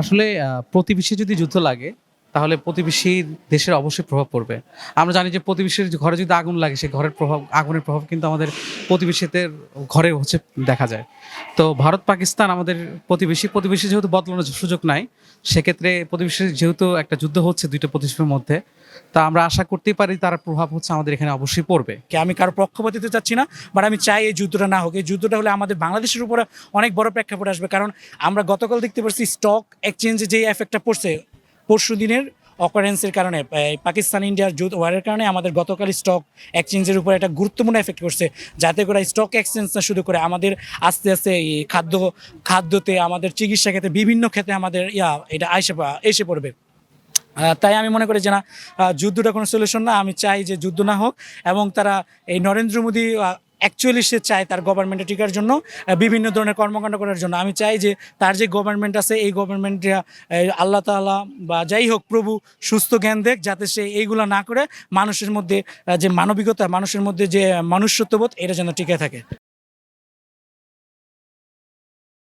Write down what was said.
আসলে প্রতিবেশী যদি যুদ্ধ লাগে, তাহলে প্রতিবেশী দেশের অবশ্যই প্রভাব পড়বে। আমরা জানি যে প্রতিবেশীর ঘরে যদি আগুন লাগে, সেই ঘরের প্রভাব আগুনের প্রভাব কিন্তু আমাদের প্রতিবেশীদের ঘরে হচ্ছে দেখা যায়। তো ভারত পাকিস্তান আমাদের প্রতিবেশী যেহেতু বদলানোর সুযোগ নাই, সেক্ষেত্রে প্রতিবেশীর যেহেতু একটা যুদ্ধ হচ্ছে ২ টা প্রতিবেশীর মধ্যে, তা আমরা আশা করতেই পারি তার প্রভাব হচ্ছে আমাদের এখানে অবশ্যই পড়বে। আমি কারো পক্ষপাত দিতে চাচ্ছি না, বাট আমি চাই এই যুদ্ধটা না হোক। এই যুদ্ধটা হলে আমাদের বাংলাদেশের উপরে অনেক বড় প্রেক্ষাপট আসবে, কারণ আমরা গতকাল দেখতে পাচ্ছি স্টক এক্সচেঞ্জে যে এফেক্টটা পড়ছে পরশু দিনের অকারেন্সের কারণে, পাকিস্তান ইন্ডিয়ার যুদ্ধ ওয়ারের কারণে আমাদের গতকাল স্টক এক্সচেঞ্জের উপরে একটা গুরুত্বপূর্ণ এফেক্ট করছে, যাতে করে স্টক এক্সচেঞ্জ না শুধু করে আমাদের আস্তে আস্তে এই খাদ্যতে, আমাদের চিকিৎসা ক্ষেত্রে, বিভিন্ন ক্ষেত্রে আমাদের এটা এসে পড়বে। তাই আমি মনে করি যে না, যুদ্ধটা কোনো সলিউশন না। আমি চাই যে যুদ্ধ না হোক, এবং তারা এই নরেন্দ্র মোদী অ্যাকচুয়ালি সে চায় তার গভর্নমেন্টে টিকার জন্য, বিভিন্ন ধরনের কর্মকাণ্ড করার জন্য। আমি চাই যে তার যে গভর্নমেন্ট আছে, এই গভর্নমেন্টটা আল্লাহ তাআলা বা যাই হোক প্রভু সুস্থ জ্ঞান দেখ, যাতে সে এইগুলো না করে মানুষের মধ্যে যে মানবিকতা, মানুষের মধ্যে যে মনুষ্যত্ববোধ, এটা যেন টিকে থাকে।